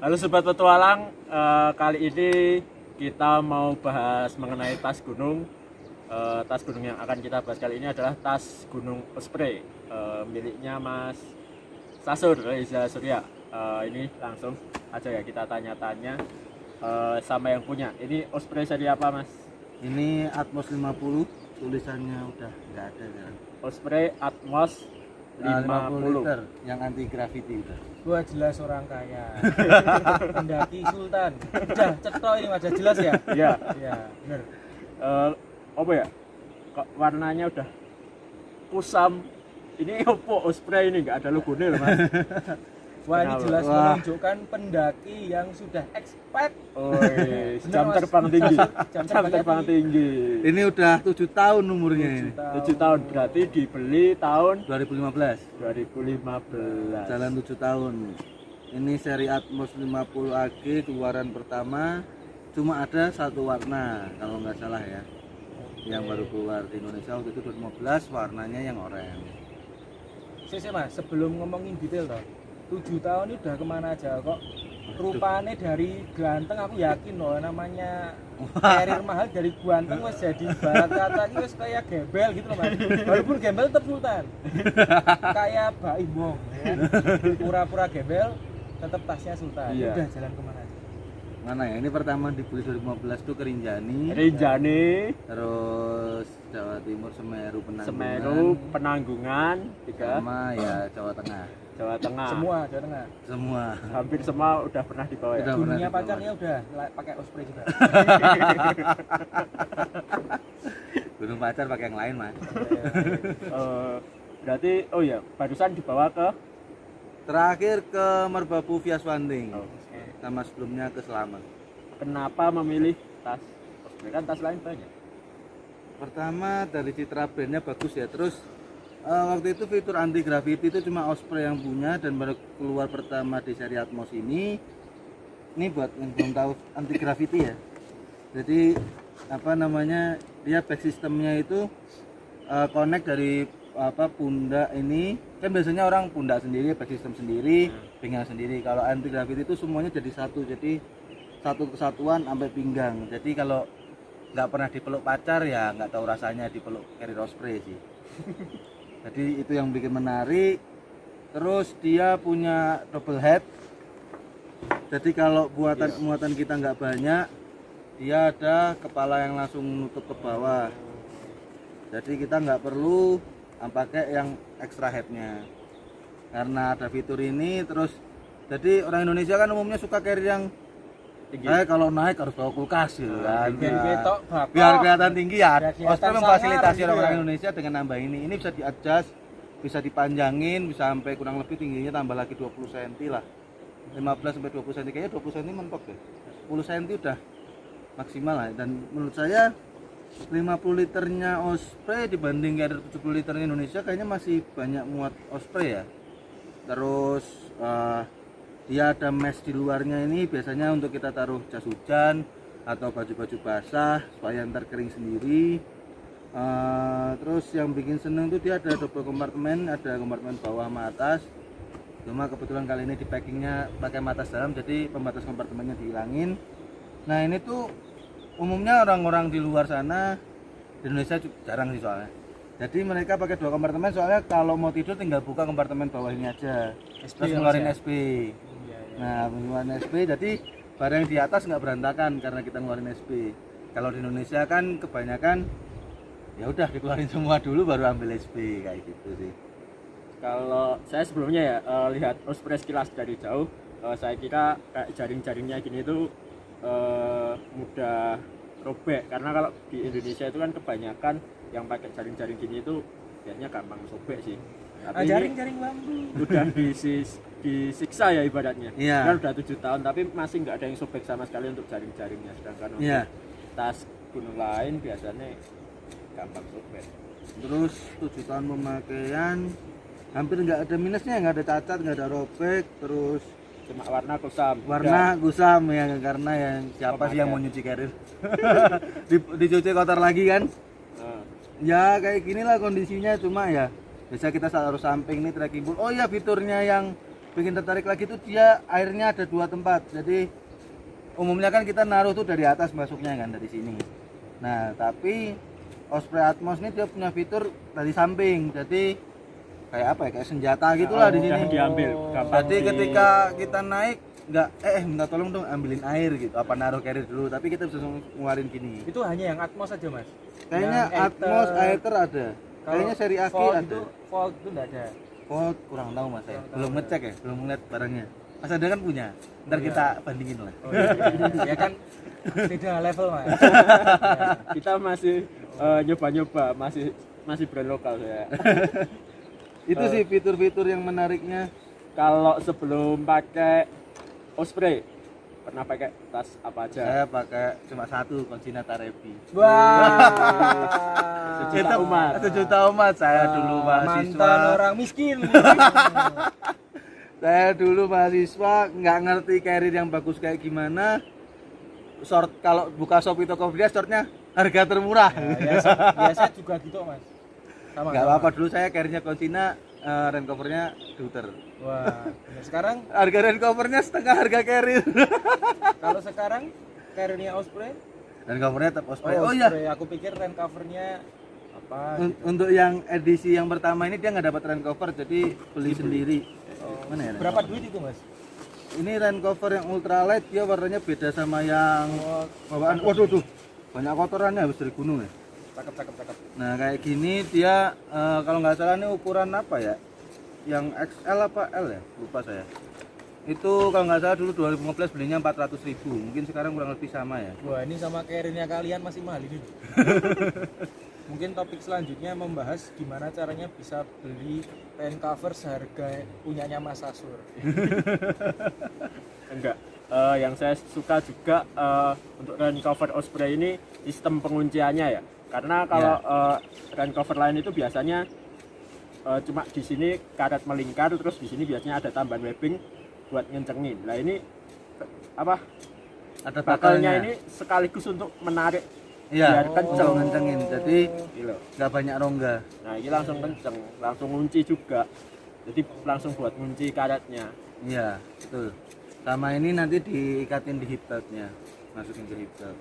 Halo Sobat Petualang, kali ini kita mau bahas mengenai tas gunung. Tas gunung yang akan kita bahas kali ini adalah tas gunung Osprey, miliknya Mas Sasur Reza Surya. Ini langsung aja ya kita tanya-tanya sama yang punya. Ini Osprey seri apa, Mas? Ini Atmos 50, tulisannya udah nggak ada kan. Osprey Atmos 50 liter yang anti gravity udah. Gua jelas orang kaya. Pendaki Sultan. Udah cetok ini wajah jelas ya? Iya. Iya, bener. Apa ya? Kok warnanya udah kusam. Ini opo Osprey ini nggak ada logonya loh, Mas. Wah, ini Kenapa? jelas Wah. menunjukkan pendaki yang sudah expert. Oh, Bener, jam Mas. terbang tinggi. Jam Jam terbang tinggi. Ini udah 7 tahun umurnya ini. 7 tahun berarti dibeli tahun 2015. 2015. Jalan 7 tahun. Ini seri Atmos 50 AG keluaran pertama, cuma ada satu warna kalau nggak salah ya. Yang baru keluar di Indonesia waktu itu 2015, warnanya yang oranye. Sih Mas, sebelum ngomongin detail toh. 7 tahun ini udah kemana aja kok? Rupanya dari ganteng aku yakin loh namanya karir mahal dari ganteng wes jadi barat kata ini wes kayak gembel gitu loh Mas. Walaupun gembel tetap sultan. Kayak Mbak Imbong ya. Pura-pura gembel tetap tasnya sultan. Iya. Udah jalan kemana aja? Mana ya? Ini pertama dibeli 2015 tuh ke Rinjani, Rinjani, terus Jawa Timur, Semeru, Penanggungan, Semeru, Penanggungan, tiga, sama ya Jawa Tengah. Jawa Tengah. Semua Jawa Tengah. Semua. Hampir semua udah pernah dibawa ya. Udah. pernah Dunia dibawa. pacarnya udah pakai Osprey juga. Gunung Pacar pakai yang lain, Mas. Berarti oh ya, barusan dibawa ke Terakhir ke Merbabu Viaswanding. Oke. Sama sebelumnya ke Selamat. Kenapa memilih tas Osprey? Kan tas lain banyak. Pertama dari citra brandnya bagus ya. Terus waktu itu fitur anti gravity itu cuma Osprey yang punya dan baru keluar pertama di seri Atmos ini. Ini buat yang belum tahu anti gravity ya. Jadi apa namanya, dia back sistemnya itu connect dari pundak ini. Kan biasanya orang pundak sendiri, back system sendiri, pinggang sendiri. Kalau anti gravity itu semuanya jadi satu. Jadi satu kesatuan sampai pinggang. Jadi kalau nggak pernah dipeluk pacar ya nggak tahu rasanya dipeluk carrier Osprey sih. Jadi itu yang bikin menarik. Terus dia punya double head. Jadi kalau muatan kita nggak banyak, dia ada kepala yang langsung nutup ke bawah. Jadi kita nggak perlu pakai yang extra headnya. Karena ada fitur ini, terus jadi orang Indonesia kan umumnya suka carrier yang Tinggi. kalau naik harus bawa kulkas gitu kan. Biar ketok bapak. Biar kelihatan tinggi ya. Biar kelihatan Osprey memfasilitasi sangar, orang gitu ya. Indonesia dengan nambah ini. Ini bisa di-adjust, bisa dipanjangin, bisa sampai kurang lebih tingginya tambah lagi 20 cm lah. 15 sampai 20 cm, kayaknya 20 cm mentok deh. 10 cm udah maksimal lah. Dan menurut saya 50 liternya Osprey dibanding carrier 70 liternya Indonesia kayaknya masih banyak muat Osprey ya. Terus dia ada mesh di luarnya ini biasanya untuk kita taruh jas hujan atau baju-baju basah supaya ntar kering sendiri. Terus yang bikin seneng tuh dia ada double kompartemen, ada kompartemen bawah sama atas. Cuma kebetulan kali ini di packingnya pakai matas dalam, jadi pembatas kompartemennya dihilangin. Nah ini tuh umumnya orang-orang di luar sana, di Indonesia jarang sih soalnya. Jadi mereka pakai 2 kompartemen soalnya kalau mau tidur tinggal buka kompartemen bawah ini aja, SP terus ya, ngeluarin Mas, ya? SP. Iya, iya. Nah, pengeluaran SP jadi barang di atas nggak berantakan karena kita ngeluarin SP. Kalau di Indonesia kan kebanyakan ya udah dikeluarin semua dulu baru ambil SP kayak gitu sih. Kalau saya sebelumnya ya lihat Osprey sekilas dari jauh, saya kira kayak jaring-jaringnya gini itu mudah robek, karena kalau di Indonesia itu kan kebanyakan yang pakai jaring-jaring gini itu biasanya gampang sobek sih. Tapi ini Jaring-jaring bambu. udah disiksa ya ibaratnya. Iya. Kan udah 7 tahun tapi masih nggak ada yang sobek sama sekali untuk jaring-jaringnya, sedangkan untuk Iya. tas gunung lain biasanya gampang sobek. Terus 7 tahun pemakaian hampir nggak ada minusnya, nggak ada cacat, nggak ada robek. Terus Cuma warna kusam. warna gusam ya, karena yang siapa sih yang mau nyuci carrier dicuci kotor lagi kan. Nah, Ya kayak gini lah kondisinya, cuma ya biasa kita harus samping nih tracking pun. Oh iya, fiturnya yang bikin tertarik lagi tuh dia airnya ada 2 tempat. Jadi umumnya kan kita naruh tuh dari atas masuknya kan dari sini. Nah, tapi Osprey Atmos ini dia punya fitur dari samping. Jadi kayak apa ya? Kayak senjata gitulah di Mudah sini. diambil, gampang Jadi ketika kita naik nggak minta tolong dong ambilin air gitu. Apa naruh carrier dulu, tapi kita bisa ngeluarin gini. Itu hanya yang Atmos aja, Mas. Kayaknya Yang Atmos, Aether, Aether ada. Kayaknya seri Aki Volt ada. itu Volt itu enggak ada. Volt kurang tahu Mas saya. Kurang tahu, Belum ya. ngecek ya, belum ngeliat barangnya. Mas ada kan punya. Ntar Oh, kita bandingin lah. Oh, iya. Ya kan beda level, Mas. Kita masih nyoba-nyoba, masih brand lokal ya. Itu sih fitur-fitur yang menariknya. Kalau sebelum pakai Osprey pernah pakai tas apa aja? Saya pakai cuma satu Concina Tarebi. Wah. Sejuta umat. Sejuta umat saya dulu mahasiswa. Mantan orang miskin. Saya dulu mahasiswa nggak ngerti carrier yang bagus kayak gimana. Short kalau buka Shopee Tokopedia shortnya harga termurah. Biasa juga gitu, Mas. Sama. Nggak sama. apa-apa dulu saya carriernya Concina, rain covernya Deuter. Wah, nah sekarang Harga rain covernya setengah harga carrier. kalau sekarang carrier-nya Osprey. Rain covernya tetap Osprey. Oh, Oh iya, Osprey. Aku pikir rain cover-nya apa gitu. untuk yang edisi yang pertama ini dia nggak dapat rain cover, jadi beli sendiri. Mana ya? rain Berapa cover? duit itu, Mas? Ini rain cover yang ultralight, dia warnanya beda sama yang Oh, bawaan. Waduh tuh, banyak kotorannya habis dari gunung ya. cakep. Nah kayak gini dia kalau nggak salah ini ukuran apa ya? Yang XL apa L ya? Lupa saya. Itu kalau nggak salah dulu 2015 belinya 400.000. Mungkin sekarang kurang lebih sama ya. Wah, ini sama carrier-nya kalian masih mahal ini. Mungkin topik selanjutnya membahas gimana caranya bisa beli rain cover seharga punyanya Mas Asur. Enggak. Yang saya suka juga untuk rain cover Osprey ini sistem pengunciannya ya. Karena kalau rain cover lain itu biasanya cuma di sini karet melingkar, terus di sini biasanya ada tambahan webbing buat ngencengin. Nah ini apa? Ada Bakalnya bakalnya. ini sekaligus untuk menarik Iya, biar kenceng. ngencengin. Jadi gitu. nggak banyak rongga. Nah ini langsung kenceng, langsung ngunci juga. Jadi langsung buat ngunci karetnya. Iya, betul. Sama ini nanti diikatin di hip beltnya, masukin ke hip belt.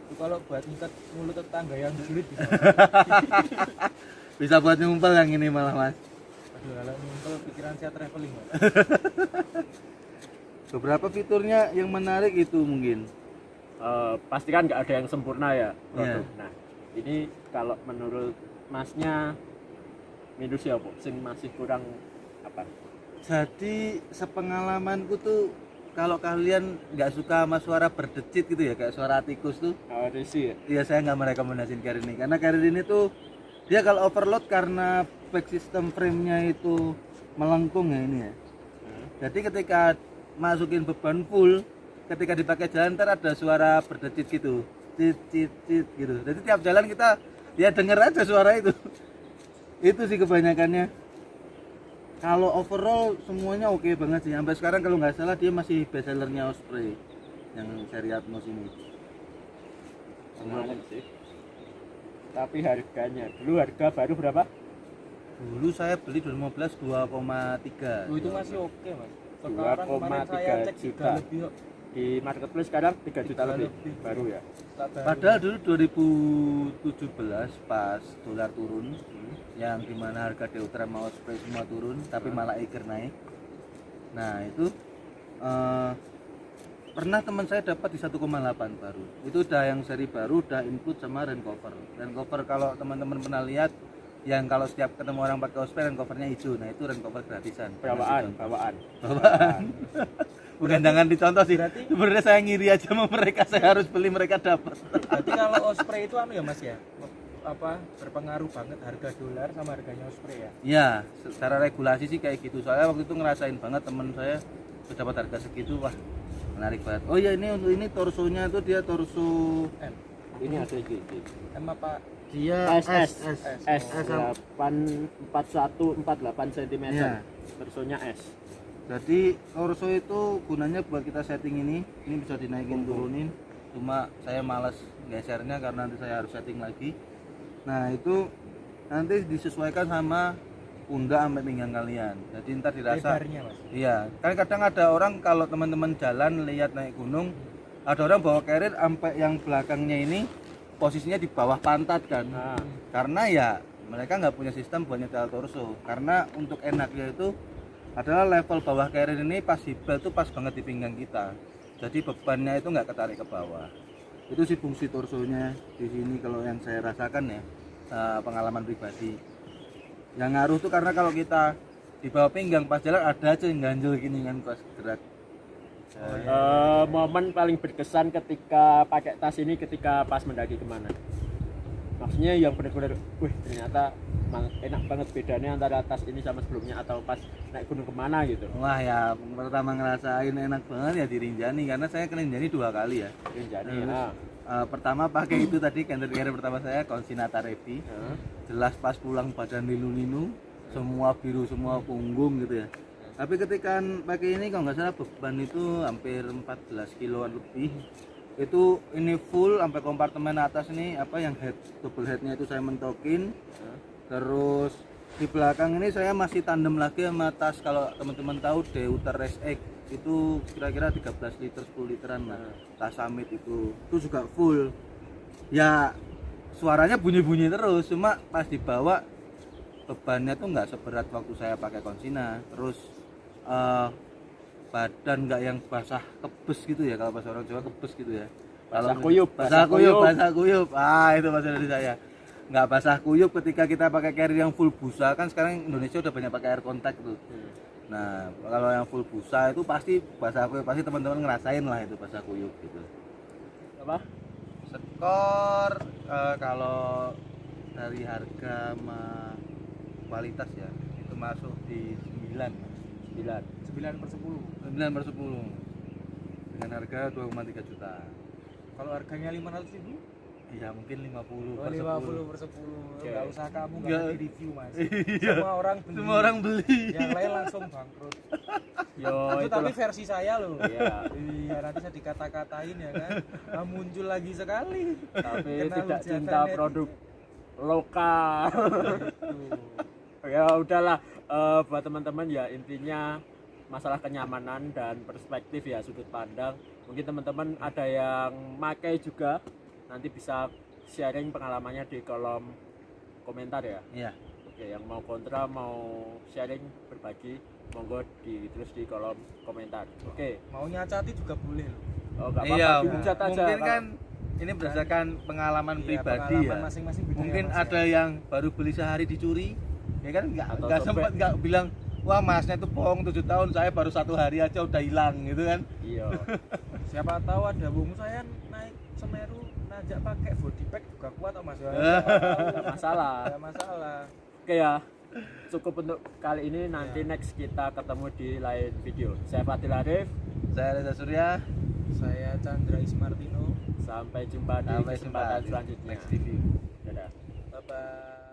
Itu kalau buat ngikat mulut tetangga yang sulit bisa. Bisa buat nyumpel yang ini malah Mas. Aduh, kalau nyumpel pikiran saya traveling, Mas. Beberapa fiturnya yang menarik itu mungkin. Pasti kan nggak ada yang sempurna ya produk. Iya. Nah ini kalau menurut masnya minusnya apa? Sing masih kurang apa? Jadi sepengalamanku tuh kalau kalian nggak suka sama suara berdecit gitu ya kayak suara tikus tuh, Resi ya? ya saya nggak merekomendasikan carrier ini karena carrier ini tuh dia kalau overload karena back system frame-nya itu melengkung ya ini ya. Jadi ketika masukin beban full, ketika dipakai jalan ntar ada suara berdecit gitu, cit cit cit gitu. Jadi tiap jalan kita ya denger aja suara itu. Itu sih kebanyakannya. Kalau overall semuanya oke banget sih. Sampai sekarang kalau nggak salah dia masih best sellernya Osprey yang seri Atmos ini. Lumayan sih. Tapi harganya dulu harga baru berapa? Dulu saya beli 2015 2,3. Oh, itu masih oke, Mas. Sekarang kemarin 2,3 saya cek juta. 3 lebih kok. Di marketplace sekarang 3 juta 3 lebih lebih. baru ya. Padahal dulu 2017 pas dolar turun, yang dimana harga deuter sama Osprey semua turun, tapi malah Eiger naik. Nah itu pernah teman saya dapat di 1,8 baru. Itu udah yang seri baru, udah include sama rain cover. Rain cover kalau teman-teman pernah lihat, yang kalau setiap ketemu orang pakai Osprey rain covernya hijau, nah itu rain cover gratisan. Bawaan. Bukan jangan dicontoh sih. Berarti- Sebenarnya saya ngiri aja sama mereka, saya harus beli, mereka dapat. Berarti kalau Osprey itu anu ya, Mas ya? Apa berpengaruh banget harga dolar sama harganya Osprey ya? Iya, secara regulasi sih kayak gitu. Soalnya waktu itu ngerasain banget temen saya udah dapat harga segitu, wah menarik banget. Oh iya, ini untuk ini torsonya tuh dia torso M. Ini ada di M apa? dia S S. S 84148 cm. Iya. Terusnya S. Jadi torso itu gunanya buat kita setting ini bisa dinaikin turunin. Cuma saya malas gesernya karena nanti saya harus setting lagi. Nah itu nanti disesuaikan sama pundak sampai pinggang kalian. Jadi ntar dirasa. Lebarnya Mas. Iya, kan kadang ada orang kalau teman-teman jalan lihat naik gunung, ada orang bawa carrier sampai yang belakangnya ini posisinya di bawah pantat kan. Nah, Karena ya mereka nggak punya sistem buat nyetel torso. Karena untuk enaknya itu adalah level bawah carrier ini pas hibel tuh pas banget di pinggang kita. Jadi bebannya itu nggak ketarik ke bawah. Itu sih fungsi torsonya di sini kalau yang saya rasakan ya, pengalaman pribadi. Yang ngaruh tuh karena kalau kita di bawah pinggang pas jalan ada aja yang ganjel gini kan pas gerak. momen paling berkesan ketika pakai tas ini ketika pas mendaki kemana? Maksudnya yang benar-benar, wih ternyata enak banget bedanya antara tas ini sama sebelumnya atau pas naik gunung kemana gitu. Wah ya pertama ngerasain enak banget ya di Rinjani karena saya ke Rinjani 2 kali ya. Jadi Terus, pertama pakai itu tadi carrier pertama saya Consinata Revi. Jelas pas pulang badan linu-linu, semua biru semua punggung gitu ya. Tapi ketika pakai ini kalau nggak salah beban itu hampir 14 kiloan lebih. Itu ini full sampai kompartemen atas ini apa yang head double headnya itu saya mentokin. Terus di belakang ini saya masih tandem lagi sama tas, kalau teman-teman tahu Deuter Race X itu kira-kira 13 liter 10 literan lah. Tas Summit itu juga full. Ya suaranya bunyi-bunyi terus, cuma pas dibawa bebannya tuh nggak seberat waktu saya pakai Consina. Terus badan nggak yang basah kebes gitu ya, kalau bahasa orang Jawa kebes gitu ya. Basah Kalau kuyup, basah kuyup. Itu bahasa dari saya. Nggak basah kuyup ketika kita pakai carrier yang full busa, kan sekarang Indonesia udah banyak pakai air contact tuh. Nah, kalau yang full busa itu pasti basah kuyup, pasti teman-teman ngerasain lah itu basah kuyup gitu. Apa? Skor kalau dari harga sama kualitas ya itu masuk di 9 9/10. 9/10 dengan harga 2,3 juta. Kalau harganya 500.000? Iya mungkin 50 Oh, per 50/10. Enggak usah kamu Nggak. nggak di review Mas. Iya. Semua orang beli. Yang beli. lain langsung bangkrut. Yo, Itu tapi itulah. versi saya loh. Iya. Iya, nanti saya dikata-katain ya kan. Muncul lagi sekali. Tapi Kena tidak hujatan cinta netizen. produk lokal. Ya udahlah, buat teman-teman ya intinya masalah kenyamanan dan perspektif ya, sudut pandang. Mungkin teman-teman ada yang pakai juga, nanti bisa sharing pengalamannya di kolom komentar ya. Iya. Oke, yang mau kontra mau sharing berbagi monggo ditulis di kolom komentar. Oke. Mau nyacati juga boleh loh. Oh, nggak apa-apa, Iya, dihujat aja. mungkin Kalau- kan ini berdasarkan pengalaman Iya, pribadi pengalaman ya. masing-masing beda Mungkin ya, Mas, ada yang baru beli sehari dicuri, ya kan Atau nggak sobek. sempat nggak bilang wah masnya itu bohong 7 tahun, saya baru 1 hari aja udah hilang gitu kan. Iya. Siapa tahu ada wong saya naik Semeru najak pakai body pack juga kuat kok Mas. Nggak masalah. Ada masalah. Oke ya, cukup untuk kali ini. Nanti next kita ketemu di lain video. Saya Fadil Arif. Saya Reza Surya. Saya Chandra Ismartino. Sampai jumpa di Sampai jumpa kesempatan di selanjutnya. next review. Dadah. Bye bye.